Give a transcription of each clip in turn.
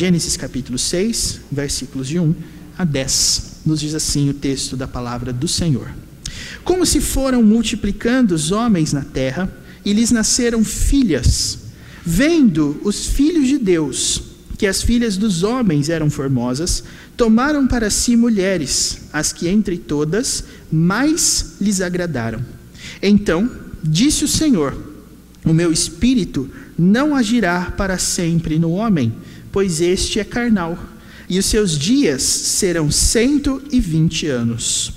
Gênesis capítulo 6, versículos de 1 a 10. Nos diz assim o texto da palavra do Senhor. Como se foram multiplicando os homens na terra, e lhes nasceram filhas, vendo os filhos de Deus, que as filhas dos homens eram formosas, tomaram para si mulheres, as que entre todas mais lhes agradaram. Então disse o Senhor: o meu espírito não agirá para sempre no homem, pois este é carnal, e os seus dias serão 120 anos.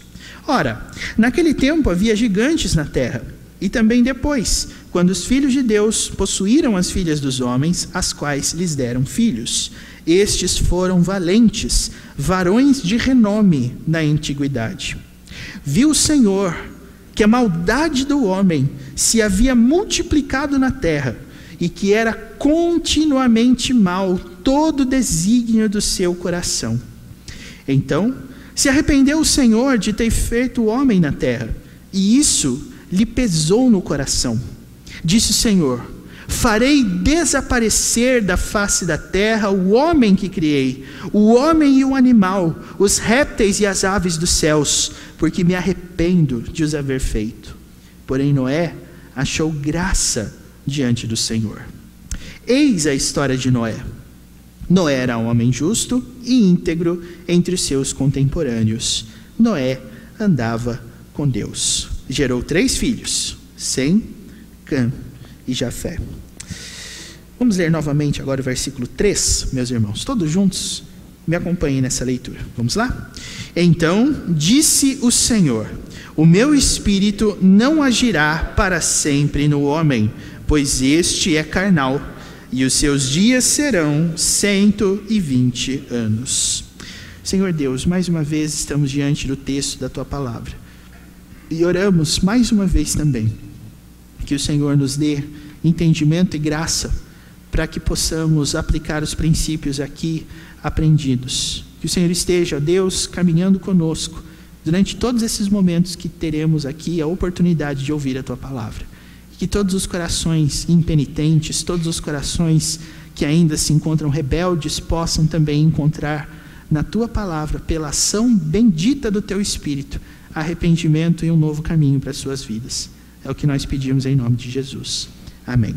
Ora, naquele tempo havia gigantes na terra, e também depois, quando os filhos de Deus possuíram as filhas dos homens, as quais lhes deram filhos. Estes foram valentes, varões de renome na antiguidade. Viu o Senhor que a maldade do homem se havia multiplicado na terra, e que era continuamente mau todo o desígnio do seu coração. Então se arrependeu o Senhor de ter feito o homem na terra, e isso lhe pesou no coração. Disse o Senhor: farei desaparecer da face da terra o homem que criei, o homem e o animal, os répteis e as aves dos céus, porque me arrependo de os haver feito. Porém Noé achou graça diante do Senhor. Eis a história de Noé. Noé era um homem justo e íntegro entre os seus contemporâneos. Noé andava com Deus. Gerou 3 filhos, Sem, Cã e Jafé. Vamos ler novamente agora o versículo 3, meus irmãos. Todos juntos, me acompanhem nessa leitura. Vamos lá? Então disse o Senhor: o meu espírito não agirá para sempre no homem, pois este é carnal, e os seus dias serão 120 anos. Senhor Deus, mais uma vez estamos diante do texto da Tua palavra. E oramos mais uma vez também, que o Senhor nos dê entendimento e graça, para que possamos aplicar os princípios aqui aprendidos. Que o Senhor esteja, Deus, caminhando conosco, durante todos esses momentos que teremos aqui a oportunidade de ouvir a Tua palavra. Que todos os corações impenitentes, todos os corações que ainda se encontram rebeldes, possam também encontrar na Tua palavra, pela ação bendita do Teu Espírito, arrependimento e um novo caminho para as suas vidas. É o que nós pedimos em nome de Jesus. Amém.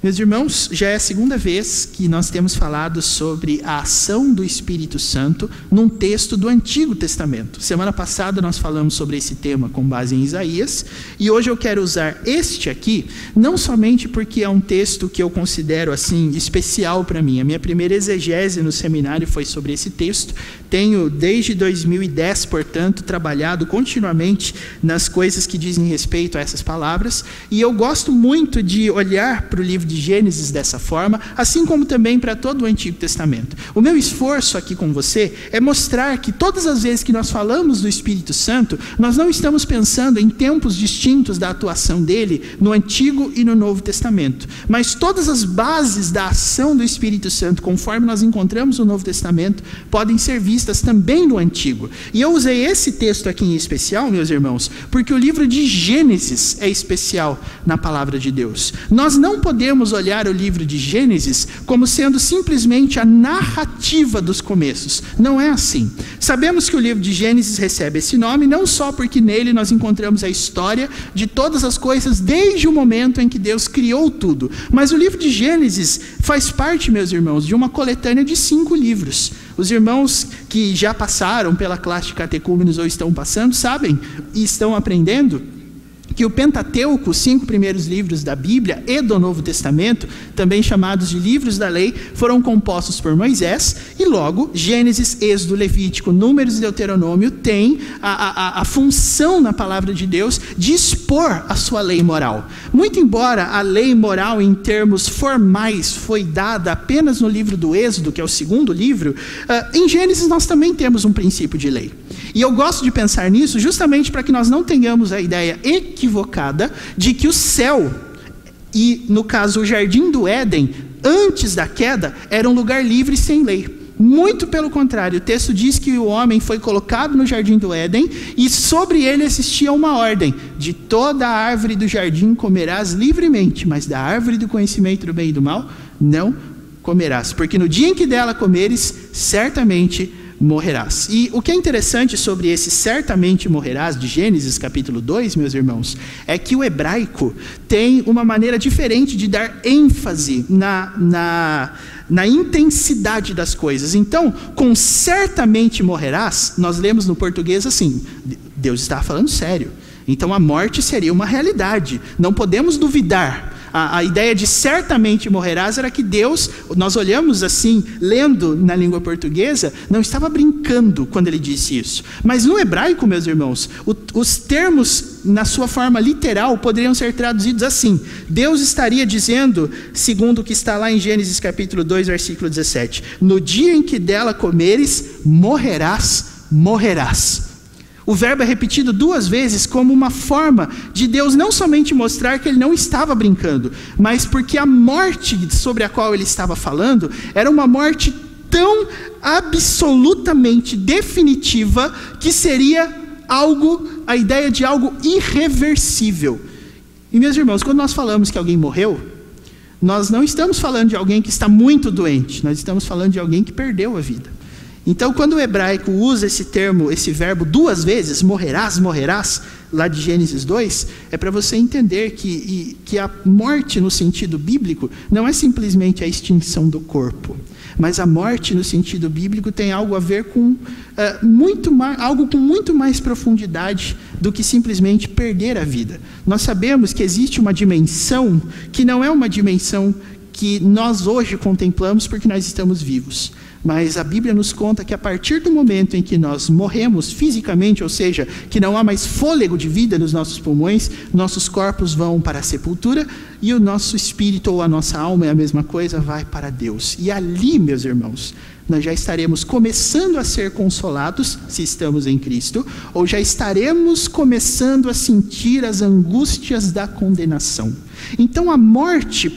Meus irmãos, já é a segunda vez que nós temos falado sobre a ação do Espírito Santo num texto do Antigo Testamento. Semana passada nós falamos sobre esse tema com base em Isaías, e hoje eu quero usar este aqui, não somente porque é um texto que eu considero assim especial para mim. A minha primeira exegese no seminário foi sobre esse texto. Tenho desde 2010, portanto, trabalhado continuamente nas coisas que dizem respeito a essas palavras, e eu gosto muito de olhar para o livro de Gênesis dessa forma, assim como também para todo o Antigo Testamento. O meu esforço aqui com você é mostrar que todas as vezes que nós falamos do Espírito Santo, nós não estamos pensando em tempos distintos da atuação dele no Antigo e no Novo Testamento, mas todas as bases da ação do Espírito Santo, conforme nós encontramos no Novo Testamento, podem ser vistas também no Antigo. E eu usei esse texto aqui em especial, meus irmãos, porque o livro de Gênesis é especial na palavra de Deus. Nós não podemos olhar o livro de Gênesis como sendo simplesmente a narrativa dos começos. Não é assim. Sabemos que o livro de Gênesis recebe esse nome não só porque nele nós encontramos a história de todas as coisas desde o momento em que Deus criou tudo, mas o livro de Gênesis faz parte, meus irmãos, de uma coletânea de 5 livros. Os irmãos que já passaram pela classe de catecúmenos ou estão passando, sabem e estão aprendendo que o Pentateuco, os 5 primeiros livros da Bíblia e do Novo Testamento, também chamados de livros da lei, foram compostos por Moisés, e logo Gênesis, Êxodo, Levítico, Números e Deuteronômio têm a função na palavra de Deus de expor a sua lei moral. Muito embora a lei moral em termos formais foi dada apenas no livro do Êxodo, que é o 2º livro, em Gênesis nós também temos um princípio de lei. E eu gosto de pensar nisso justamente para que nós não tenhamos a ideia equivocada de que o céu, e no caso o jardim do Éden, antes da queda, era um lugar livre sem lei. Muito pelo contrário, o texto diz que o homem foi colocado no jardim do Éden e sobre ele existia uma ordem: de toda a árvore do jardim comerás livremente, mas da árvore do conhecimento do bem e do mal não comerás, porque no dia em que dela comeres, certamente morrerás. E o que é interessante sobre esse certamente morrerás de Gênesis capítulo 2, meus irmãos, é que o hebraico tem uma maneira diferente de dar ênfase na intensidade das coisas. Então, com certamente morrerás, nós lemos no português assim, Deus está falando sério. Então a morte seria uma realidade, não podemos duvidar. A ideia de certamente morrerás era que Deus, nós olhamos assim, lendo na língua portuguesa, não estava brincando quando ele disse isso. Mas no hebraico, meus irmãos, os termos na sua forma literal poderiam ser traduzidos assim. Deus estaria dizendo, segundo o que está lá em Gênesis capítulo 2, versículo 17, no dia em que dela comeres, morrerás, morrerás. O verbo é repetido 2 vezes como uma forma de Deus não somente mostrar que ele não estava brincando, mas porque a morte sobre a qual ele estava falando era uma morte tão absolutamente definitiva que seria a ideia de algo irreversível. E meus irmãos, quando nós falamos que alguém morreu, nós não estamos falando de alguém que está muito doente, nós estamos falando de alguém que perdeu a vida. Então, quando o hebraico usa esse termo, esse verbo 2 vezes, morrerás, morrerás, lá de Gênesis 2, é para você entender que a morte no sentido bíblico não é simplesmente a extinção do corpo, mas a morte no sentido bíblico tem algo a ver com algo com muito mais profundidade do que simplesmente perder a vida. Nós sabemos que existe uma dimensão que não é uma dimensão que nós hoje contemplamos porque nós estamos vivos. Mas a Bíblia nos conta que a partir do momento em que nós morremos fisicamente, ou seja, que não há mais fôlego de vida nos nossos pulmões, nossos corpos vão para a sepultura e o nosso espírito ou a nossa alma, é a mesma coisa, vai para Deus. E ali, meus irmãos, nós já estaremos começando a ser consolados, se estamos em Cristo, ou já estaremos começando a sentir as angústias da condenação. Então a morte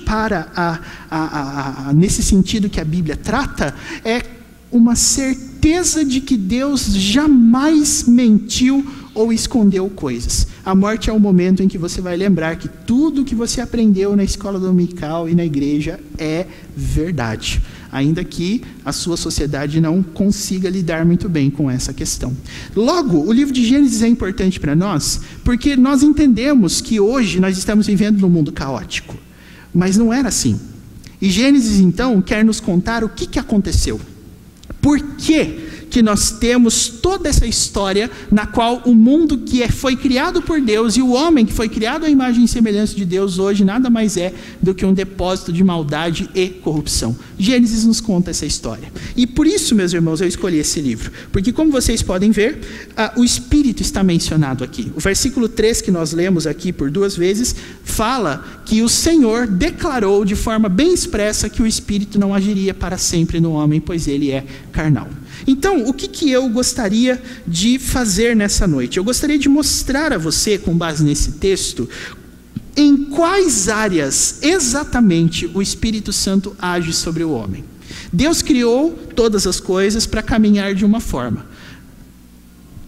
nesse sentido que a Bíblia trata, é uma certeza de que Deus jamais mentiu ou escondeu coisas. A morte é o momento em que você vai lembrar que tudo que você aprendeu na escola dominical e na igreja é verdade, ainda que a sua sociedade não consiga lidar muito bem com essa questão. Logo, o livro de Gênesis é importante para nós, porque nós entendemos que hoje nós estamos vivendo num mundo caótico, mas não era assim. E Gênesis, então, quer nos contar o que aconteceu. Por que nós temos toda essa história na qual o mundo que foi criado por Deus e o homem que foi criado à imagem e semelhança de Deus hoje nada mais é do que um depósito de maldade e corrupção. Gênesis nos conta essa história. E por isso, meus irmãos, eu escolhi esse livro. Porque como vocês podem ver, o Espírito está mencionado aqui. O versículo 3 que nós lemos aqui por 2 vezes, fala que o Senhor declarou de forma bem expressa que o Espírito não agiria para sempre no homem, pois ele é carnal. Então, o que eu gostaria de fazer nessa noite? Eu gostaria de mostrar a você, com base nesse texto, em quais áreas exatamente o Espírito Santo age sobre o homem. Deus criou todas as coisas para caminhar de uma forma.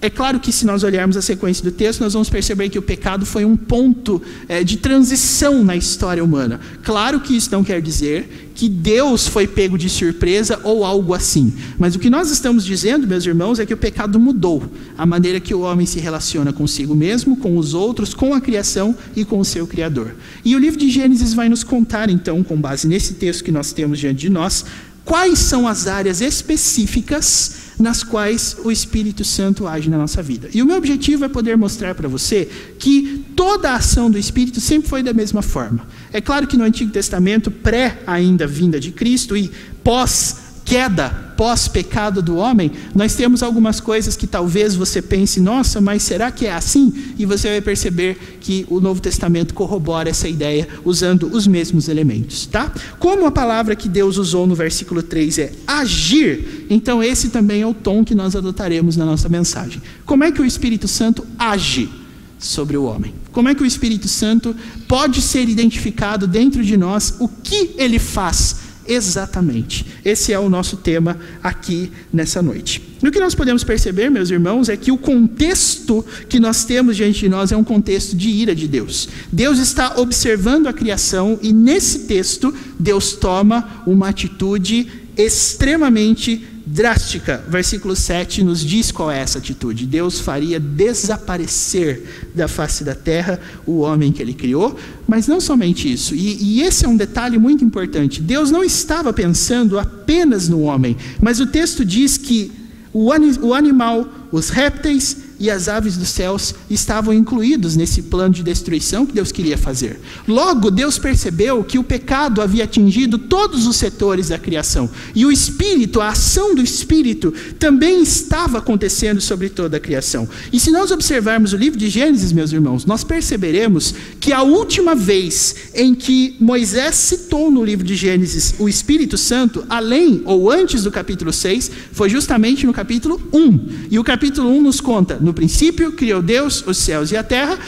É claro que se nós olharmos a sequência do texto, nós vamos perceber que o pecado foi um ponto de transição na história humana. Claro que isso não quer dizer que Deus foi pego de surpresa ou algo assim. Mas o que nós estamos dizendo, meus irmãos, é que o pecado mudou a maneira que o homem se relaciona consigo mesmo, com os outros, com a criação e com o seu Criador. E o livro de Gênesis vai nos contar, então, com base nesse texto que nós temos diante de nós, quais são as áreas específicas nas quais o Espírito Santo age na nossa vida. E o meu objetivo é poder mostrar para você que toda a ação do Espírito sempre foi da mesma forma. É claro que no Antigo Testamento, pré ainda vinda de Cristo e pós-queda, pós-pecado do homem, nós temos algumas coisas que talvez você pense, nossa, mas será que é assim? E você vai perceber que o Novo Testamento corrobora essa ideia usando os mesmos elementos, tá? Como a palavra que Deus usou no versículo 3 é agir, então esse também é o tom que nós adotaremos na nossa mensagem. Como é que o Espírito Santo age sobre o homem? Como é que o Espírito Santo pode ser identificado dentro de nós? O que ele faz exatamente. Esse é o nosso tema aqui nessa noite. E o que nós podemos perceber, meus irmãos, é que o contexto que nós temos diante de nós é um contexto de ira de Deus. Deus está observando a criação e nesse texto Deus toma uma atitude extremamente drástica. Versículo 7 nos diz qual é essa atitude. Deus faria desaparecer da face da terra o homem que ele criou, mas não somente isso. E esse é um detalhe muito importante. Deus não estava pensando apenas no homem, mas o texto diz que o animal, os répteis e as aves dos céus estavam incluídos nesse plano de destruição que Deus queria fazer. Logo, Deus percebeu que o pecado havia atingido todos os setores da criação. E o Espírito, a ação do Espírito, também estava acontecendo sobre toda a criação. E se nós observarmos o livro de Gênesis, meus irmãos, nós perceberemos que a última vez em que Moisés citou no livro de Gênesis o Espírito Santo, além ou antes do capítulo 6, foi justamente no capítulo 1. E o capítulo 1 nos conta: no princípio criou Deus os céus e a terra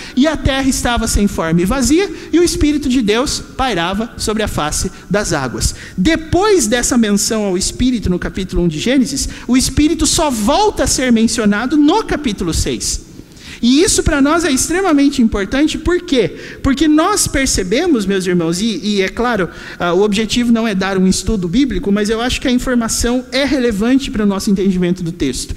estava sem forma e vazia, e o Espírito de Deus pairava sobre a face das águas. Depois dessa menção ao Espírito no capítulo 1 de Gênesis, o Espírito só volta a ser mencionado no capítulo 6. E isso para nós é extremamente importante, por quê? Porque nós percebemos, meus irmãos, e é claro, o objetivo não é dar um estudo bíblico, mas eu acho que a informação é relevante para o nosso entendimento do texto.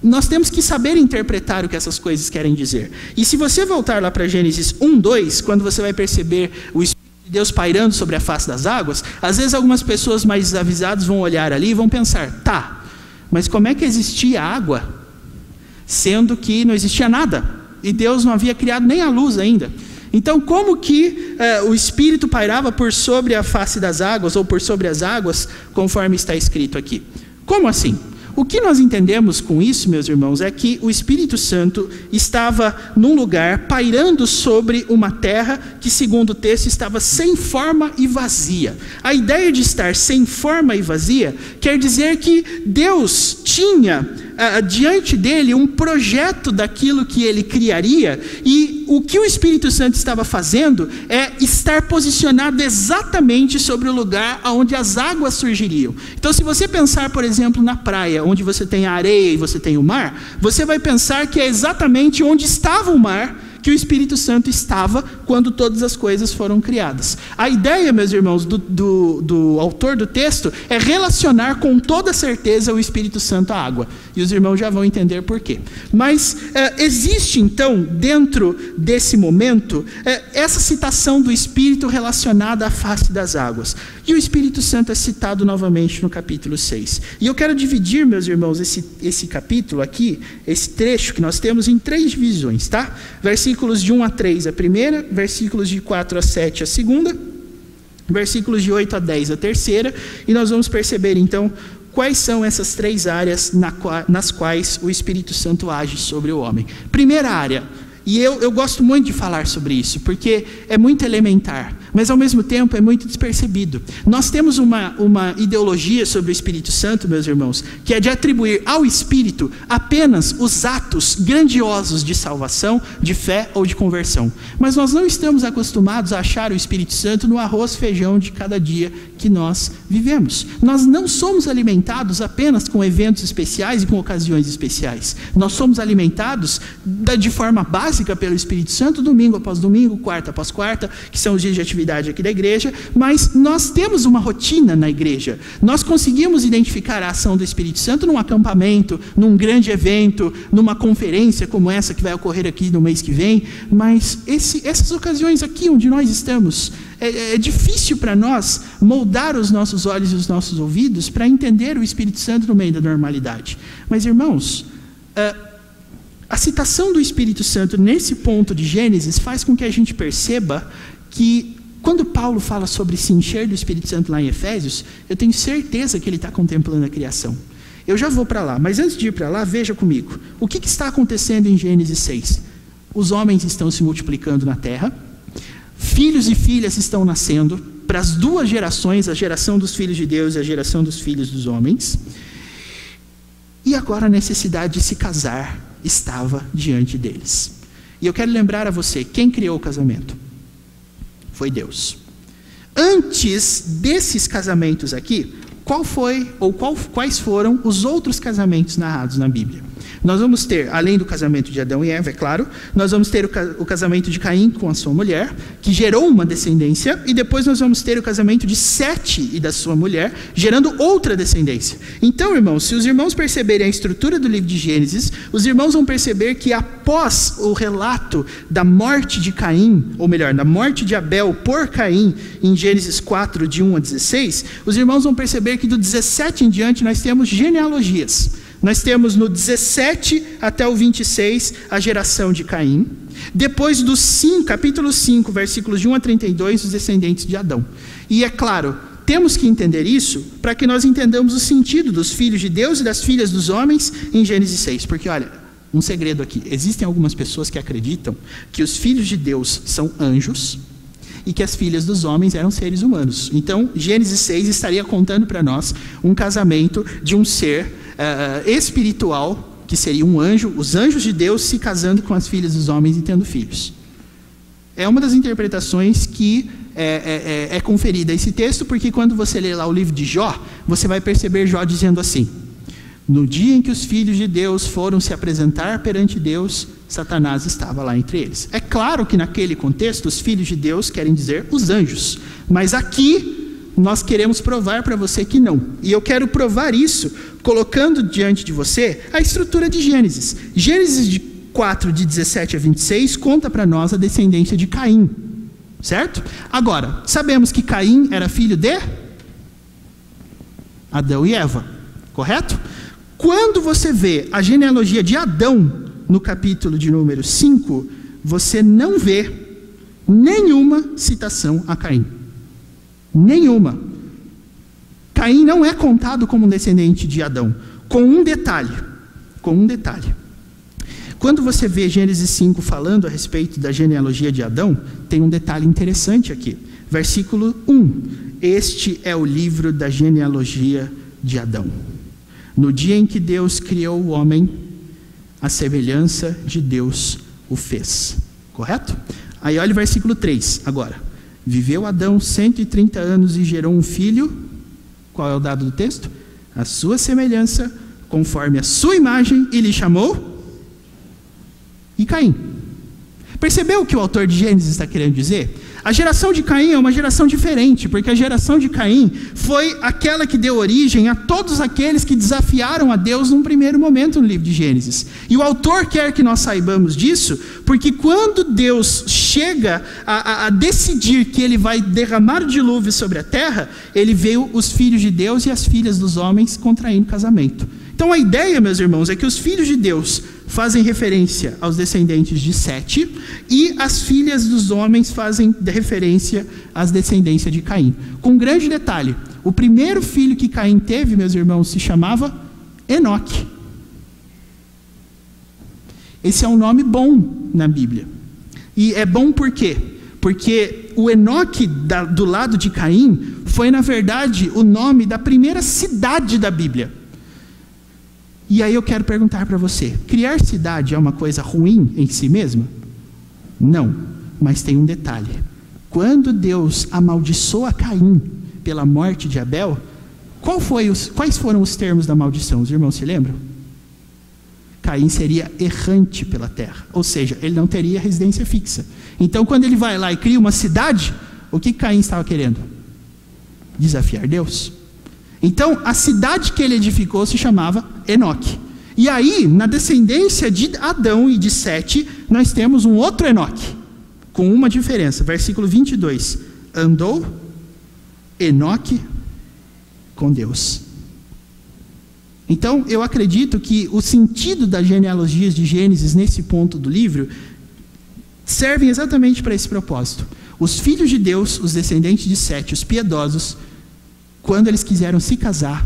Nós temos que saber interpretar o que essas coisas querem dizer. E se você voltar lá para Gênesis 1:2, quando você vai perceber o Espírito de Deus pairando sobre a face das águas, às vezes algumas pessoas mais desavisadas vão olhar ali e vão pensar: tá, mas como é que existia água, sendo que não existia nada? E Deus não havia criado nem a luz ainda. Então, como que o Espírito pairava por sobre a face das águas, ou por sobre as águas, conforme está escrito aqui? Como assim? O que nós entendemos com isso, meus irmãos, é que o Espírito Santo estava num lugar pairando sobre uma terra que, segundo o texto, estava sem forma e vazia. A ideia de estar sem forma e vazia quer dizer que Deus tinha diante dele um projeto daquilo que ele criaria, e o que o Espírito Santo estava fazendo é estar posicionado exatamente sobre o lugar onde as águas surgiriam. Então, se você pensar, por exemplo, na praia, onde você tem a areia e você tem o mar, você vai pensar que é exatamente onde estava o mar que o Espírito Santo estava quando todas as coisas foram criadas. A ideia, meus irmãos, do autor do texto é relacionar com toda certeza o Espírito Santo à água. E os irmãos já vão entender por quê. Mas existe então, dentro desse momento, essa citação do Espírito relacionada à face das águas. E o Espírito Santo é citado novamente no capítulo 6. E eu quero dividir, meus irmãos, esse capítulo aqui, esse trecho que nós temos, em 3 divisões, tá? Versículos de 1 a 3 a primeira, versículos de 4 a 7 a segunda, versículos de 8 a 10 a terceira, e nós vamos perceber então quais são essas 3 áreas nas quais o Espírito Santo age sobre o homem. Primeira área, e eu gosto muito de falar sobre isso, porque é muito elementar, mas ao mesmo tempo é muito despercebido. Nós temos uma ideologia sobre o Espírito Santo, meus irmãos, que é de atribuir ao Espírito apenas os atos grandiosos de salvação, de fé ou de conversão. Mas nós não estamos acostumados a achar o Espírito Santo no arroz e feijão de cada dia que nós vivemos. Nós não somos alimentados apenas com eventos especiais e com ocasiões especiais. Nós somos alimentados de forma básica pelo Espírito Santo, domingo após domingo, quarta após quarta, que são os dias de atividade aqui da igreja, mas nós temos uma rotina na igreja. Nós conseguimos identificar a ação do Espírito Santo num acampamento, num grande evento, numa conferência como essa que vai ocorrer aqui no mês que vem, mas essas ocasiões aqui onde nós estamos, é difícil para nós moldar os nossos olhos e os nossos ouvidos para entender o Espírito Santo no meio da normalidade. Mas, irmãos, a citação do Espírito Santo nesse ponto de Gênesis faz com que a gente perceba que, quando Paulo fala sobre se encher do Espírito Santo lá em Efésios, eu tenho certeza que ele está contemplando a criação. Eu já vou para lá, mas antes de ir para lá, veja comigo. O que está acontecendo em Gênesis 6? Os homens estão se multiplicando na terra, filhos e filhas estão nascendo para as 2 gerações, a geração dos filhos de Deus e a geração dos filhos dos homens. E agora a necessidade de se casar estava diante deles. E eu quero lembrar a você, quem criou o casamento? Foi Deus. Antes desses casamentos aqui, quais foram os outros casamentos narrados na Bíblia? Nós vamos ter, além do casamento de Adão e Eva, é claro, nós vamos ter o casamento de Caim com a sua mulher, que gerou uma descendência, e depois nós vamos ter o casamento de Sete e da sua mulher, gerando outra descendência. Então, irmãos, se os irmãos perceberem a estrutura do livro de Gênesis, os irmãos vão perceber que após o relato da morte de Caim, ou melhor, da morte de Abel por Caim, em Gênesis 4, de 1 a 16, os irmãos vão perceber que do 17 em diante nós temos genealogias. Nós temos no 17 até o 26 a geração de Caim. Depois do capítulo 5, versículos de 1 a 32, os descendentes de Adão. E é claro, temos que entender isso para que nós entendamos o sentido dos filhos de Deus e das filhas dos homens em Gênesis 6. Porque olha, um segredo aqui, existem algumas pessoas que acreditam que os filhos de Deus são anjos e que as filhas dos homens eram seres humanos. Então, Gênesis 6 estaria contando para nós um casamento de um ser espiritual, que seria um anjo, os anjos de Deus se casando com as filhas dos homens e tendo filhos. É uma das interpretações que é conferida a esse texto, porque quando você lê lá o livro de Jó, você vai perceber Jó dizendo assim: no dia em que os filhos de Deus foram se apresentar perante Deus, Satanás estava lá entre eles. É claro que naquele contexto os filhos de Deus querem dizer os anjos, mas aqui nós queremos provar para você que não. E eu quero provar isso colocando diante de você a estrutura de Gênesis. Gênesis 4, de 17 a 26, conta para nós a descendência de Caim. Certo? Agora, sabemos que Caim era filho de Adão e Eva. Correto? Quando você vê a genealogia de Adão no capítulo de número 5, você não vê nenhuma citação a Caim. Nenhuma. Caim não é contado como um descendente de Adão, com um detalhe. Quando você vê Gênesis 5 falando a respeito da genealogia de Adão, tem um detalhe interessante aqui. Versículo 1. Este é o livro da genealogia de Adão. No dia em que Deus criou o homem, a semelhança de Deus o fez. Correto? Aí olha o versículo 3 agora. Viveu Adão 130 anos e gerou um filho. Qual é o dado do texto? A sua semelhança, conforme a sua imagem, e lhe chamou e Caim. Percebeu o que o autor de Gênesis está querendo dizer? A geração de Caim é uma geração diferente, porque a geração de Caim foi aquela que deu origem a todos aqueles que desafiaram a Deus num primeiro momento no livro de Gênesis. E o autor quer que nós saibamos disso, porque quando Deus chega a decidir que ele vai derramar o dilúvio sobre a terra, ele veio os filhos de Deus e as filhas dos homens contraindo casamento. Então a ideia, meus irmãos, é que os filhos de Deus fazem referência aos descendentes de Sete e as filhas dos homens fazem referência às descendências de Caim. Com um grande detalhe, o primeiro filho que Caim teve, meus irmãos, se chamava Enoque. Esse é um nome bom na Bíblia. E é bom por quê? Porque o Enoque do lado de Caim foi, na verdade, o nome da primeira cidade da Bíblia. E aí eu quero perguntar para você, criar cidade é uma coisa ruim em si mesma? Não, mas tem um detalhe. Quando Deus amaldiçoa Caim pela morte de Abel, quais foram os termos da maldição? Os irmãos se lembram? Caim seria errante pela terra, ou seja, ele não teria residência fixa. Então quando ele vai lá e cria uma cidade, o que Caim estava querendo? Desafiar Deus. Então, a cidade que ele edificou se chamava Enoque. E aí, na descendência de Adão e de Sete, nós temos um outro Enoque, com uma diferença. Versículo 22. Andou Enoque com Deus. Então, eu acredito que o sentido das genealogias de Gênesis, nesse ponto do livro, servem exatamente para esse propósito. Os filhos de Deus, os descendentes de Sete, os piedosos, quando eles quiseram se casar,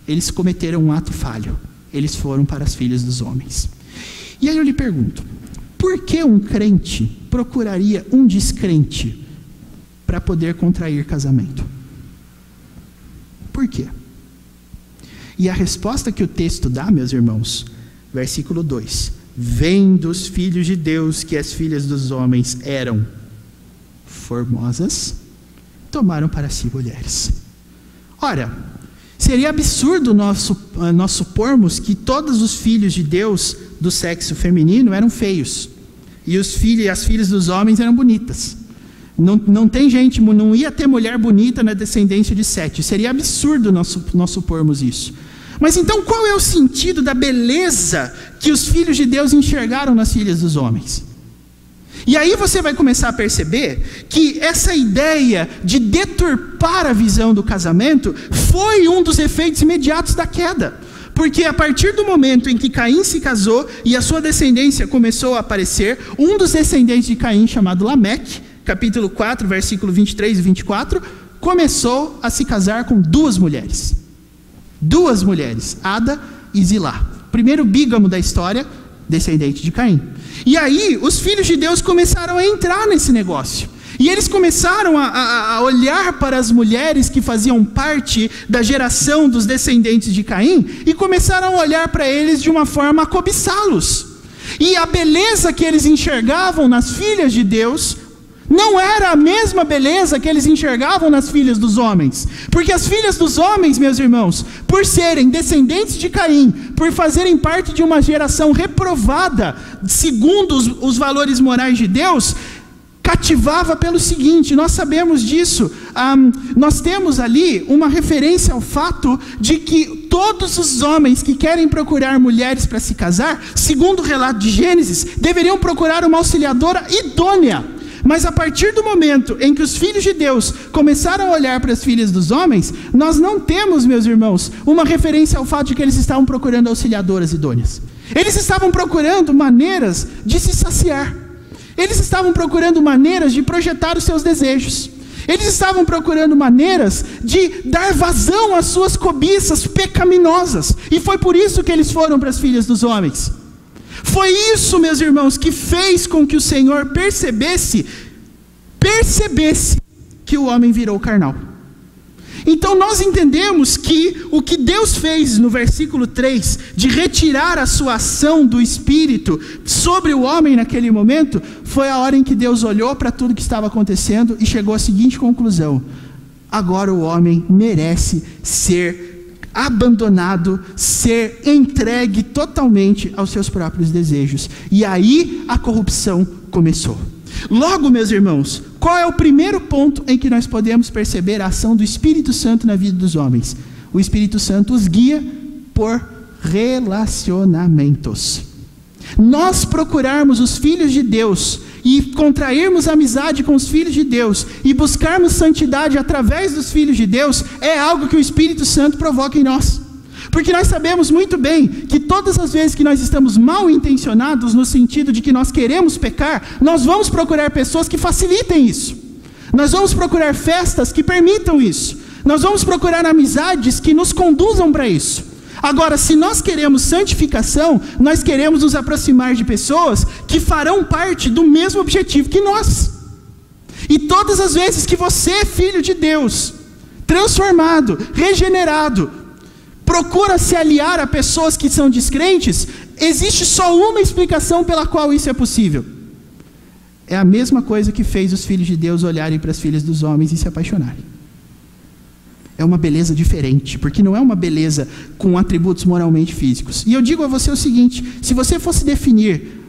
eles cometeram um ato falho. Eles foram para as filhas dos homens. E aí eu lhe pergunto, por que um crente procuraria um descrente para poder contrair casamento? Por quê? E a resposta que o texto dá, meus irmãos, versículo 2. Vendo os filhos de Deus que as filhas dos homens eram formosas, tomaram para si mulheres. Ora, seria absurdo nós supormos que todos os filhos de Deus do sexo feminino eram feios, e os filhos e as filhas dos homens eram bonitas. Não tem gente, não ia ter mulher bonita na descendência de Sete. Seria absurdo nós supormos isso. Mas então qual é o sentido da beleza que os filhos de Deus enxergaram nas filhas dos homens? E aí você vai começar a perceber que essa ideia de deturpar a visão do casamento foi um dos efeitos imediatos da queda. Porque a partir do momento em que Caim se casou e a sua descendência começou a aparecer, um dos descendentes de Caim, chamado Lameque, capítulo 4, versículo 23 e 24, começou a se casar com duas mulheres, Ada e Zilá. Primeiro bígamo da história, descendente de Caim. E aí os filhos de Deus começaram a entrar nesse negócio. E eles começaram a olhar para as mulheres que faziam parte da geração dos descendentes de Caim e começaram a olhar para eles de uma forma a cobiçá-los. E a beleza que eles enxergavam nas filhas de Deus não era a mesma beleza que eles enxergavam nas filhas dos homens. Porque as filhas dos homens, meus irmãos, por serem descendentes de Caim, por fazerem parte de uma geração reprovada, segundo os valores morais de Deus, cativava pelo seguinte, nós sabemos disso, nós temos ali uma referência ao fato de que todos os homens que querem procurar mulheres para se casar, segundo o relato de Gênesis, deveriam procurar uma auxiliadora idônea. Mas a partir do momento em que os filhos de Deus começaram a olhar para as filhas dos homens, nós não temos, meus irmãos, uma referência ao fato de que eles estavam procurando auxiliadoras idôneas. Eles estavam procurando maneiras de se saciar. Eles estavam procurando maneiras de projetar os seus desejos. Eles estavam procurando maneiras de dar vazão às suas cobiças pecaminosas. E foi por isso que eles foram para as filhas dos homens. Foi isso, meus irmãos, que fez com que o Senhor percebesse que o homem virou carnal. Então nós entendemos que o que Deus fez no versículo 3, de retirar a sua ação do Espírito sobre o homem naquele momento, foi a hora em que Deus olhou para tudo que estava acontecendo e chegou à seguinte conclusão: agora o homem merece ser abandonado, ser entregue totalmente aos seus próprios desejos. E aí a corrupção começou. Logo, meus irmãos, qual é o primeiro ponto em que nós podemos perceber a ação do Espírito Santo na vida dos homens? O Espírito Santo os guia por relacionamentos. Nós procurarmos os filhos de Deus e contrairmos amizade com os filhos de Deus e buscarmos santidade através dos filhos de Deus é algo que o Espírito Santo provoca em nós. Porque nós sabemos muito bem que todas as vezes que nós estamos mal intencionados, no sentido de que nós queremos pecar, nós vamos procurar pessoas que facilitem isso. Nós vamos procurar festas que permitam isso. Nós vamos procurar amizades que nos conduzam para isso. Agora, se nós queremos santificação, nós queremos nos aproximar de pessoas que farão parte do mesmo objetivo que nós. E todas as vezes que você, filho de Deus, transformado, regenerado, procura se aliar a pessoas que são descrentes, existe só uma explicação pela qual isso é possível. É a mesma coisa que fez os filhos de Deus olharem para as filhas dos homens e se apaixonarem. É uma beleza diferente, porque não é uma beleza com atributos moralmente físicos. E eu digo a você o seguinte: se você fosse definir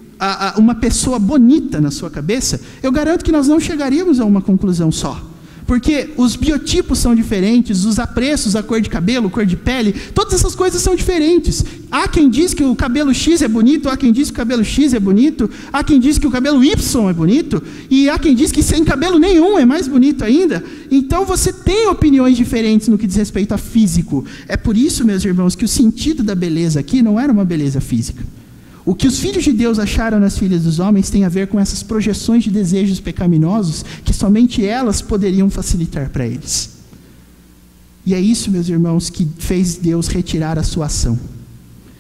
uma pessoa bonita na sua cabeça, eu garanto que nós não chegaríamos a uma conclusão só. Porque os biotipos são diferentes, os apreços, a cor de cabelo, cor de pele, todas essas coisas são diferentes. Há quem diz que o cabelo X é bonito, há quem diz que o cabelo X é bonito, há quem diz que o cabelo Y é bonito, e há quem diz que sem cabelo nenhum é mais bonito ainda. Então você tem opiniões diferentes no que diz respeito a físico. É por isso, meus irmãos, que o sentido da beleza aqui não era uma beleza física. O que os filhos de Deus acharam nas filhas dos homens tem a ver com essas projeções de desejos pecaminosos que somente elas poderiam facilitar para eles. E é isso, meus irmãos, que fez Deus retirar a sua ação.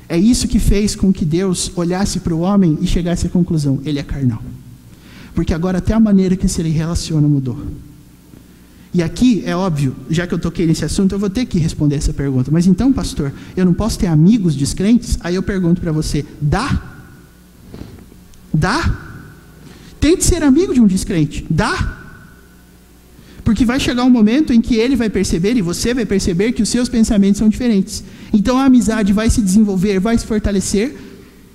É isso que fez com que Deus olhasse para o homem e chegasse à conclusão: ele é carnal. Porque agora até a maneira que se ele relaciona mudou. E aqui, é óbvio, já que eu toquei nesse assunto, eu vou ter que responder essa pergunta. Mas então, pastor, eu não posso ter amigos descrentes? Aí eu pergunto para você: dá? Dá? Tente ser amigo de um descrente. Dá? Porque vai chegar um momento em que ele vai perceber e você vai perceber que os seus pensamentos são diferentes. Então a amizade vai se desenvolver, vai se fortalecer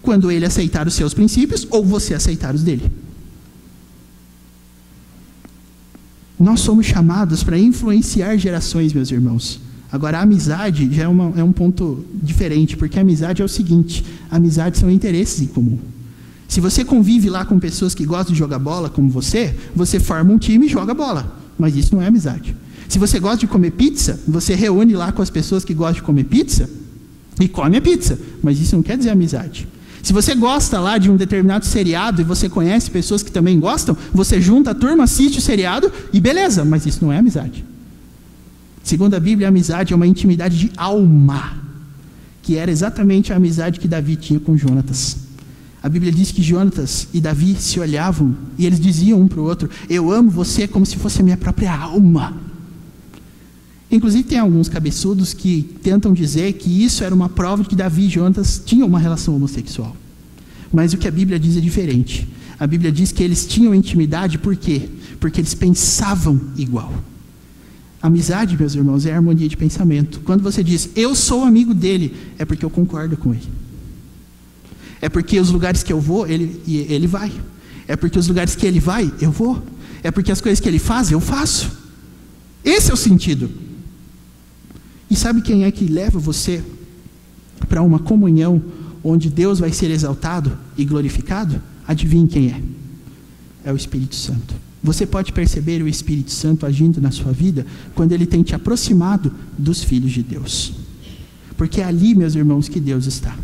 quando ele aceitar os seus princípios ou você aceitar os dele. Nós somos chamados para influenciar gerações, meus irmãos. Agora, a amizade já é um ponto diferente, porque a amizade é o seguinte: a amizade são interesses em comum. Se você convive lá com pessoas que gostam de jogar bola como você forma um time e joga bola, mas isso não é amizade. Se você gosta de comer pizza, você reúne lá com as pessoas que gostam de comer pizza e come a pizza, mas isso não quer dizer amizade. Se você gosta lá de um determinado seriado e você conhece pessoas que também gostam, você junta a turma, assiste o seriado e beleza, mas isso não é amizade. Segundo a Bíblia, a amizade é uma intimidade de alma, que era exatamente a amizade que Davi tinha com Jonatas. A Bíblia diz que Jonatas e Davi se olhavam e eles diziam um para o outro: eu amo você como se fosse a minha própria alma. Inclusive tem alguns cabeçudos que tentam dizer que isso era uma prova de que Davi e Jonatas tinham uma relação homossexual. Mas o que a Bíblia diz é diferente. A Bíblia diz que eles tinham intimidade, por quê? Porque eles pensavam igual. Amizade, meus irmãos, é harmonia de pensamento. Quando você diz, eu sou amigo dele, é porque eu concordo com ele. É porque os lugares que eu vou, ele vai. É porque os lugares que ele vai, eu vou. É porque as coisas que ele faz, eu faço. Esse é o sentido. E sabe quem é que leva você para uma comunhão onde Deus vai ser exaltado e glorificado? Adivinhe quem é? É o Espírito Santo. Você pode perceber o Espírito Santo agindo na sua vida quando ele tem te aproximado dos filhos de Deus. Porque é ali, meus irmãos, que Deus está.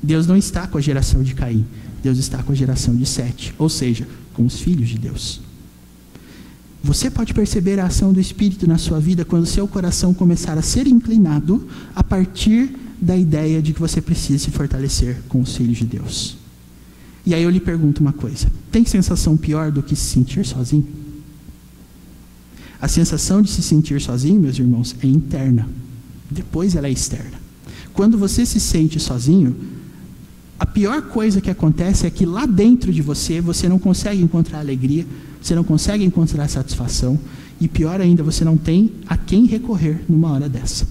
Deus não está com a geração de Caim. Deus está com a geração de Sete, ou seja, com os filhos de Deus. Você pode perceber a ação do Espírito na sua vida quando seu coração começar a ser inclinado a partir da ideia de que você precisa se fortalecer com os filhos de Deus. E aí eu lhe pergunto uma coisa: tem sensação pior do que se sentir sozinho? A sensação de se sentir sozinho, meus irmãos, é interna. Depois ela é externa. Quando você se sente sozinho, a pior coisa que acontece é que lá dentro de você não consegue encontrar alegria, você não consegue encontrar satisfação, e pior ainda, você não tem a quem recorrer numa hora dessa.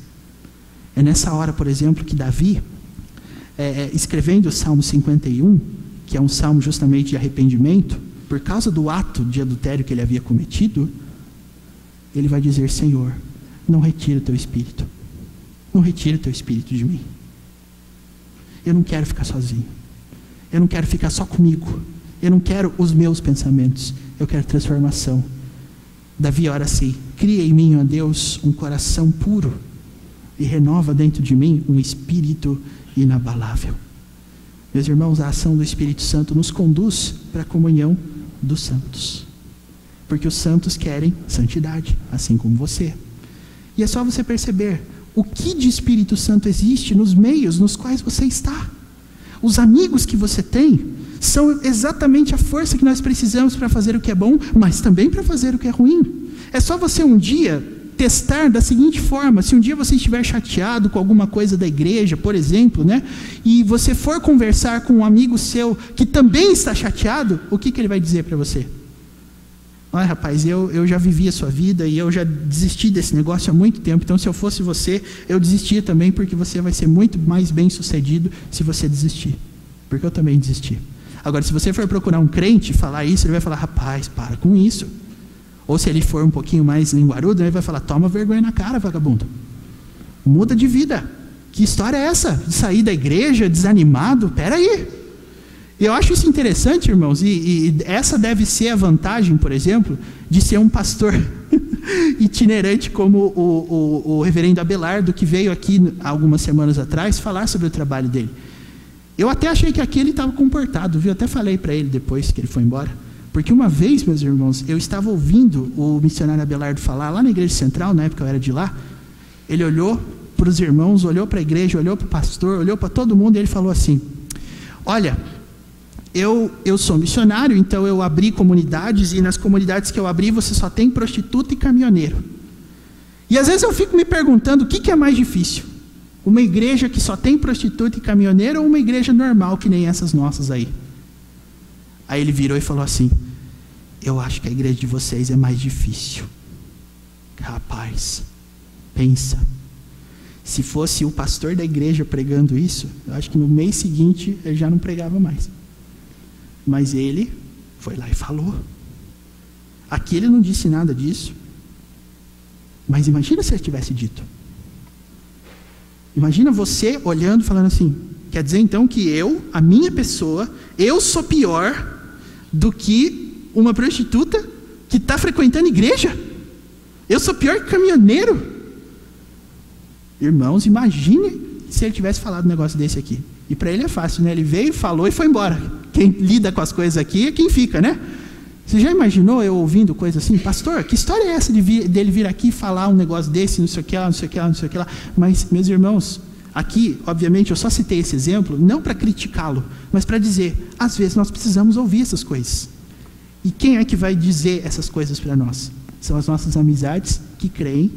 É nessa hora, por exemplo, que Davi, escrevendo o Salmo 51, que é um salmo justamente de arrependimento, por causa do ato de adultério que ele havia cometido, ele vai dizer: Senhor, não retira o teu espírito. Não retira o teu espírito de mim. Eu não quero ficar sozinho. Eu não quero ficar só comigo. Eu não quero os meus pensamentos. Eu quero transformação. Davi ora assim: cria em mim, ó Deus, um coração puro e renova dentro de mim um espírito inabalável. Meus irmãos, a ação do Espírito Santo nos conduz para a comunhão dos santos. Porque os santos querem santidade, assim como você. E é só você perceber o que de Espírito Santo existe nos meios nos quais você está. Os amigos que você tem são exatamente a força que nós precisamos para fazer o que é bom, mas também para fazer o que é ruim. É só você um dia testar da seguinte forma: se um dia você estiver chateado com alguma coisa da igreja, por exemplo, e você for conversar com um amigo seu que também está chateado, o que ele vai dizer para você? Olha, rapaz, eu já vivi a sua vida e eu já desisti desse negócio há muito tempo, então se eu fosse você, eu desistia também, porque você vai ser muito mais bem sucedido se você desistir, porque eu também desisti. Agora, se você for procurar um crente falar isso, ele vai falar: rapaz, para com isso. Ou se ele for um pouquinho mais linguarudo, ele vai falar: toma vergonha na cara, vagabundo, muda de vida. Que história é essa? De sair da igreja desanimado? Peraí. Eu acho isso interessante, irmãos, e essa deve ser a vantagem, por exemplo, de ser um pastor itinerante como o reverendo Abelardo, que veio aqui algumas semanas atrás falar sobre o trabalho dele. Eu até achei que aqui ele estava comportado, viu? Até falei para ele depois que ele foi embora. Porque uma vez, meus irmãos, eu estava ouvindo o missionário Abelardo falar lá na igreja central, na época eu era de lá. Ele olhou para os irmãos, olhou para a igreja, olhou para o pastor, olhou para todo mundo e ele falou assim: olha, eu sou missionário, então eu abri comunidades, e nas comunidades que eu abri você só tem prostituta e caminhoneiro. E às vezes eu fico me perguntando o que é mais difícil: uma igreja que só tem prostituta e caminhoneiro, ou uma igreja normal que nem essas nossas aí? Aí ele virou e falou assim: eu acho que a igreja de vocês é mais difícil. Rapaz, pensa. Se fosse o pastor da igreja pregando isso, eu acho que no mês seguinte ele já não pregava mais. Mas ele foi lá e falou. Aqui ele não disse nada disso. Mas imagina se ele tivesse dito. Imagina você olhando e falando assim, quer dizer então que eu, a minha pessoa, eu sou pior do que uma prostituta que está frequentando igreja? Eu sou pior que caminhoneiro? Irmãos, imagine se ele tivesse falado um negócio desse aqui. E para ele é fácil, né? Ele veio, falou e foi embora. Quem lida com as coisas aqui é quem fica, né? Você já imaginou eu ouvindo coisa assim? Pastor, que história é essa dele vir aqui e falar um negócio desse, não sei o que lá, não sei o que lá, não sei o que lá. Mas, meus irmãos, aqui, obviamente, eu só citei esse exemplo, não para criticá-lo, mas para dizer, às vezes nós precisamos ouvir essas coisas. E quem é que vai dizer essas coisas para nós? São as nossas amizades que creem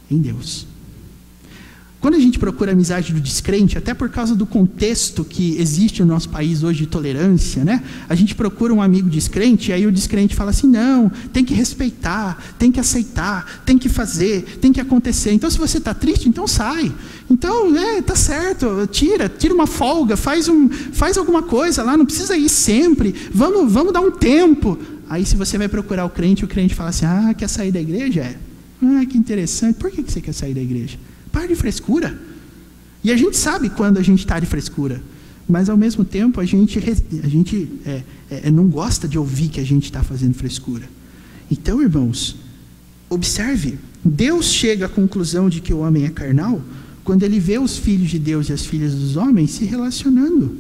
em Deus. Quando a gente procura amizade do descrente, até por causa do contexto que existe no nosso país hoje de tolerância, né? A gente procura um amigo descrente, e aí o descrente fala assim, não, tem que respeitar, tem que aceitar, tem que fazer, tem que acontecer. Então, se você está triste, então sai. Então, tá certo, tira uma folga, faz alguma coisa lá, não precisa ir sempre, vamos dar um tempo. Aí, se você vai procurar o crente fala assim, quer sair da igreja? Que interessante, por que você quer sair da igreja? Para de frescura. E a gente sabe quando a gente está de frescura, mas ao mesmo tempo a gente não gosta de ouvir que a gente está fazendo frescura. Então, irmãos, observe, Deus chega à conclusão de que o homem é carnal quando ele vê os filhos de Deus e as filhas dos homens se relacionando.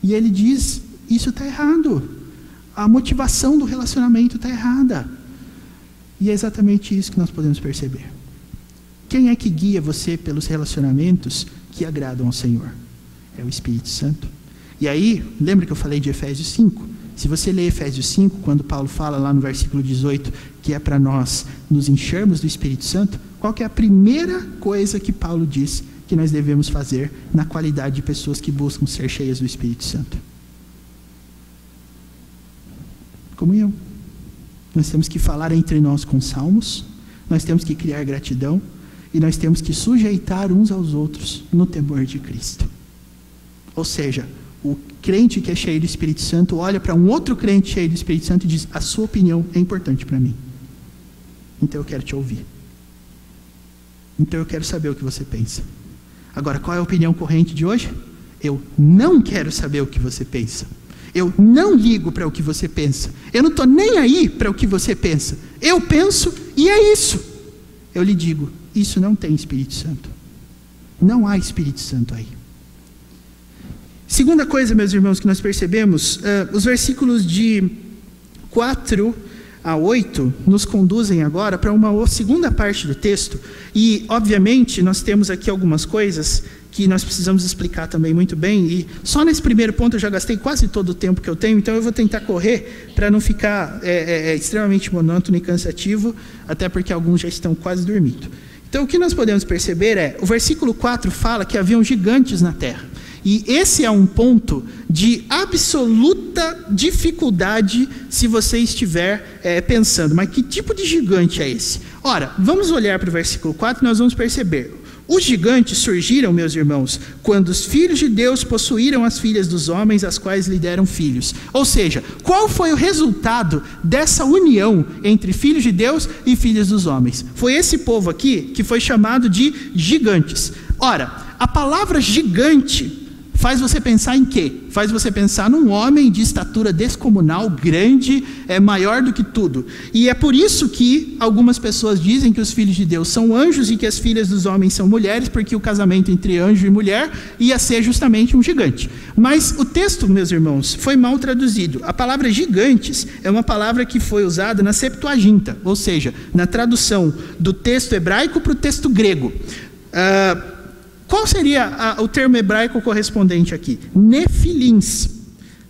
E ele diz, isso está errado. A motivação do relacionamento está errada. E é exatamente isso que nós podemos perceber. Quem é que guia você pelos relacionamentos que agradam ao Senhor? É o Espírito Santo. E aí, lembra que eu falei de Efésios 5? Se você ler Efésios 5, quando Paulo fala lá no versículo 18, que é para nós nos enchermos do Espírito Santo, qual que é a primeira coisa que Paulo diz que nós devemos fazer na qualidade de pessoas que buscam ser cheias do Espírito Santo? Comunhão. Nós temos que falar entre nós com salmos, nós temos que criar gratidão, e nós temos que sujeitar uns aos outros no temor de Cristo. Ou seja, o crente que é cheio do Espírito Santo olha para um outro crente cheio do Espírito Santo e diz, a sua opinião é importante para mim. Então eu quero te ouvir. Então eu quero saber o que você pensa. Agora, qual é a opinião corrente de hoje? Eu não quero saber o que você pensa. Eu não ligo para o que você pensa. Eu não estou nem aí para o que você pensa. Eu penso e é isso. Eu lhe digo, isso não tem Espírito Santo. Não há Espírito Santo aí. Segunda coisa, meus irmãos, que nós percebemos, os versículos de 4 a 8 nos conduzem agora para uma segunda parte do texto. E, obviamente, nós temos aqui algumas coisas que nós precisamos explicar também muito bem. E só nesse primeiro ponto eu já gastei quase todo o tempo que eu tenho, então eu vou tentar correr para não ficar extremamente monótono e cansativo, até porque alguns já estão quase dormindo. Então, o que nós podemos perceber o versículo 4 fala que haviam gigantes na terra. E esse é um ponto de absoluta dificuldade se você estiver pensando, mas que tipo de gigante é esse? Ora, vamos olhar para o versículo 4 e nós vamos perceber. Os gigantes surgiram, meus irmãos, quando os filhos de Deus possuíram as filhas dos homens, as quais lhe deram filhos. Ou seja, qual foi o resultado dessa união entre filhos de Deus e filhas dos homens? Foi esse povo aqui que foi chamado de gigantes. Ora, a palavra gigante faz você pensar em quê? Faz você pensar num homem de estatura descomunal, grande, maior do que tudo. E é por isso que algumas pessoas dizem que os filhos de Deus são anjos e que as filhas dos homens são mulheres, porque o casamento entre anjo e mulher ia ser justamente um gigante. Mas o texto, meus irmãos, foi mal traduzido. A palavra gigantes é uma palavra que foi usada na Septuaginta, ou seja, na tradução do texto hebraico para o texto grego. Qual seria o termo hebraico correspondente aqui? Nefilins.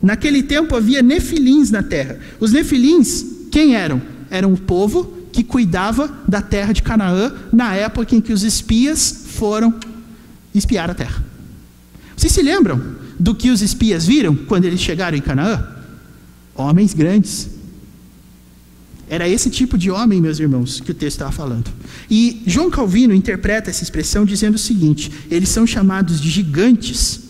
Naquele tempo havia nefilins na terra. Os nefilins, quem eram? Eram o povo que cuidava da terra de Canaã na época em que os espias foram espiar a terra. Vocês se lembram do que os espias viram quando eles chegaram em Canaã? Homens grandes. Era esse tipo de homem, meus irmãos, que o texto estava falando. E João Calvino interpreta essa expressão dizendo o seguinte: eles são chamados de gigantes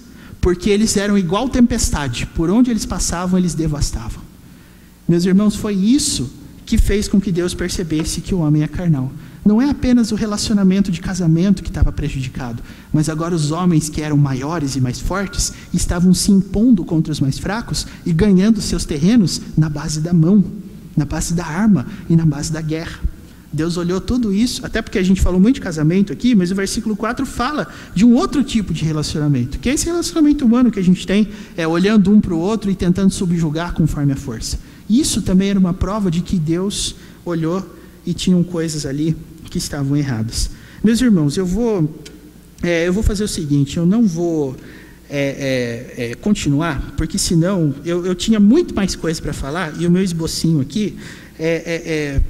porque eles eram igual tempestade, por onde eles passavam eles devastavam. Meus irmãos, foi isso que fez com que Deus percebesse que o homem é carnal. Não é apenas o relacionamento de casamento que estava prejudicado, mas agora os homens que eram maiores e mais fortes estavam se impondo contra os mais fracos e ganhando seus terrenos na base da mão, na base da arma e na base da guerra. Deus olhou tudo isso, até porque a gente falou muito de casamento aqui, mas o versículo 4 fala de um outro tipo de relacionamento, que é esse relacionamento humano que a gente tem, olhando um para o outro e tentando subjugar conforme a força. Isso também era uma prova de que Deus olhou e tinham coisas ali que estavam erradas. Meus irmãos, eu vou fazer o seguinte: eu não vou continuar, porque senão eu tinha muito mais coisa para falar, e o meu esbocinho aqui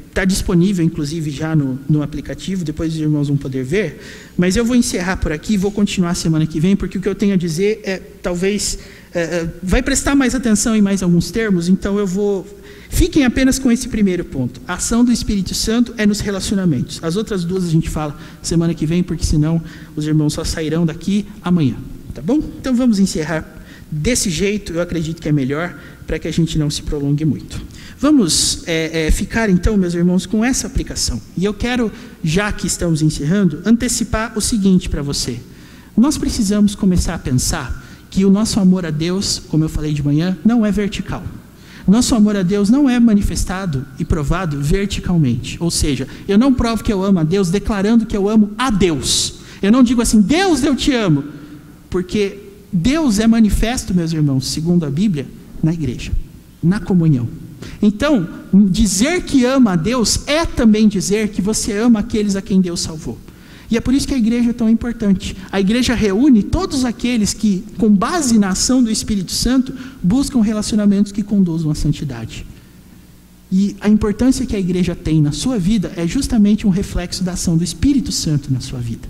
está disponível, inclusive, já no aplicativo, depois os irmãos vão poder ver, mas eu vou encerrar por aqui, vou continuar semana que vem, porque o que eu tenho a dizer talvez vai prestar mais atenção em mais alguns termos, então fiquem apenas com esse primeiro ponto. A ação do Espírito Santo é nos relacionamentos. As outras duas a gente fala semana que vem, porque senão os irmãos só sairão daqui amanhã, tá bom? Então vamos encerrar desse jeito, eu acredito que é melhor, para que a gente não se prolongue muito. Vamos ficar então, meus irmãos, com essa aplicação. E eu quero, já que estamos encerrando, antecipar o seguinte para você. Nós precisamos começar a pensar que o nosso amor a Deus, como eu falei de manhã, não é vertical. Nosso amor a Deus não é manifestado e provado verticalmente. Ou seja, eu não provo que eu amo a Deus declarando que eu amo a Deus. Eu não digo assim: Deus, eu te amo. Porque Deus é manifesto, meus irmãos, segundo a Bíblia, na igreja, na comunhão. Então, dizer que ama a Deus é também dizer que você ama aqueles a quem Deus salvou. E é por isso que a igreja é tão importante. A igreja reúne todos aqueles que, com base na ação do Espírito Santo, buscam relacionamentos que conduzam à santidade. E a importância que a igreja tem na sua vida é justamente um reflexo da ação do Espírito Santo na sua vida.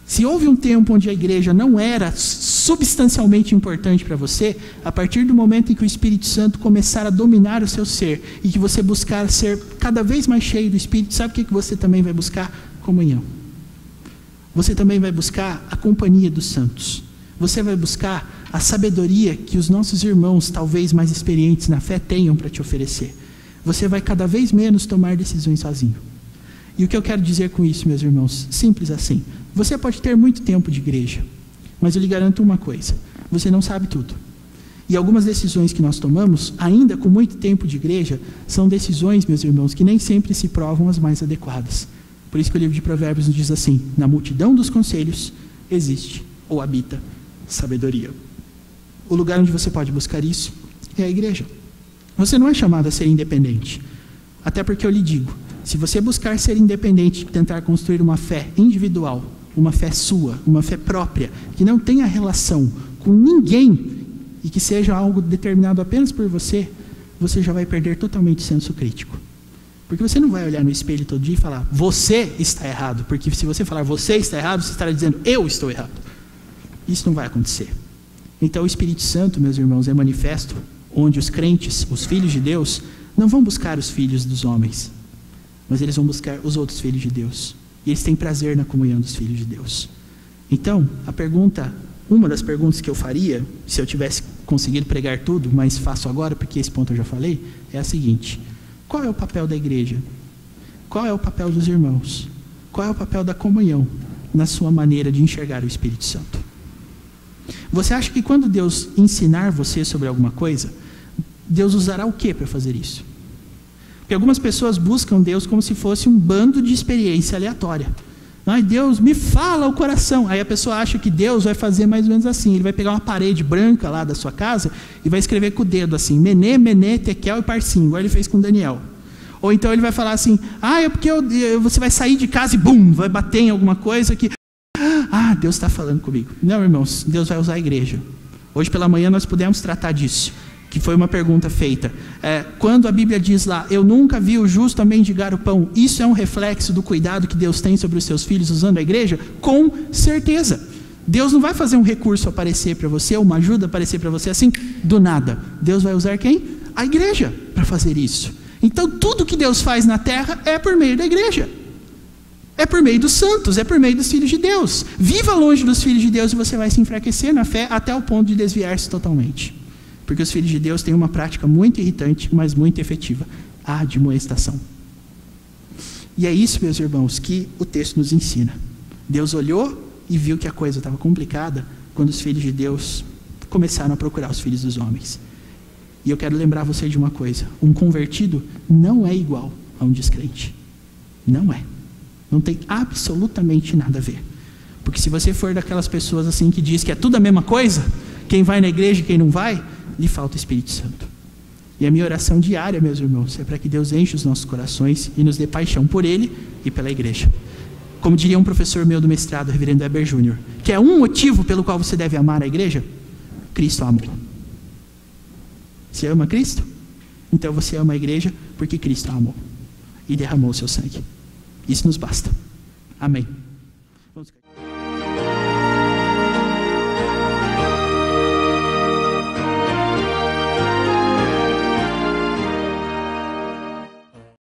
Se houve um tempo onde a igreja não era substancialmente importante para você, a partir do momento em que o Espírito Santo começar a dominar o seu ser e que você buscar ser cada vez mais cheio do Espírito, sabe o que você também vai buscar? Comunhão. Você também vai buscar a companhia dos santos. Você vai buscar a sabedoria que os nossos irmãos, talvez mais experientes na fé, tenham para te oferecer. Você vai cada vez menos tomar decisões sozinho. E o que eu quero dizer com isso, meus irmãos? Simples assim. Você pode ter muito tempo de igreja, mas eu lhe garanto uma coisa: você não sabe tudo. E algumas decisões que nós tomamos, ainda com muito tempo de igreja, são decisões, meus irmãos, que nem sempre se provam as mais adequadas. Por isso que o livro de Provérbios nos diz assim: na multidão dos conselhos existe ou habita sabedoria. O lugar onde você pode buscar isso é a igreja. Você não é chamado a ser independente. Até porque eu lhe digo, se você buscar ser independente e tentar construir uma fé individual, uma fé sua, uma fé própria, que não tenha relação com ninguém e que seja algo determinado apenas por você, você já vai perder totalmente o senso crítico. Porque você não vai olhar no espelho todo dia e falar: você está errado. Porque se você falar você está errado, você estará dizendo eu estou errado. Isso não vai acontecer. Então o Espírito Santo, meus irmãos, é manifesto onde os crentes, os filhos de Deus, não vão buscar os filhos dos homens, mas eles vão buscar os outros filhos de Deus. E eles têm prazer na comunhão dos filhos de Deus. Então, uma das perguntas que eu faria, se eu tivesse conseguido pregar tudo, mas faço agora porque esse ponto eu já falei, é a seguinte: qual é o papel da igreja? Qual é o papel dos irmãos? Qual é o papel da comunhão na sua maneira de enxergar o Espírito Santo? Você acha que quando Deus ensinar você sobre alguma coisa, Deus usará o que para fazer isso? Porque algumas pessoas buscam Deus como se fosse um bando de experiência aleatória. Ai, Deus, me fala o coração. Aí a pessoa acha que Deus vai fazer mais ou menos assim. Ele vai pegar uma parede branca lá da sua casa e vai escrever com o dedo assim: Menê, Menê, Tekel e Parsim, igual ele fez com Daniel. Ou então ele vai falar assim: é porque você vai sair de casa e bum, vai bater em alguma coisa que... Deus está falando comigo. Não, irmãos, Deus vai usar a igreja. Hoje pela manhã nós pudemos tratar disso, que foi uma pergunta feita. Quando a Bíblia diz lá: eu nunca vi o justo mendigar o pão, isso é um reflexo do cuidado que Deus tem sobre os seus filhos usando a igreja? Com certeza. Deus não vai fazer um recurso aparecer para você, uma ajuda aparecer para você assim, do nada. Deus vai usar quem? A igreja, para fazer isso. Então tudo que Deus faz na terra é por meio da igreja. É por meio dos santos, é por meio dos filhos de Deus. Viva longe dos filhos de Deus e você vai se enfraquecer na fé até o ponto de desviar-se totalmente. Porque os filhos de Deus têm uma prática muito irritante, mas muito efetiva: a admoestação. E é isso, meus irmãos, que o texto nos ensina. Deus olhou e viu que a coisa estava complicada quando os filhos de Deus começaram a procurar os filhos dos homens. E eu quero lembrar você de uma coisa: um convertido não é igual a um descrente. Não é. Não tem absolutamente nada a ver. Porque se você for daquelas pessoas assim que diz que é tudo a mesma coisa, quem vai na igreja e quem não vai, lhe falta o Espírito Santo. E a minha oração diária, meus irmãos, é para que Deus enche os nossos corações e nos dê paixão por Ele e pela igreja. Como diria um professor meu do mestrado, o reverendo Weber Júnior, que é um motivo pelo qual você deve amar a igreja: Cristo amou. Você ama Cristo? Então você ama a igreja porque Cristo a amou e derramou o seu sangue. Isso nos basta. Amém.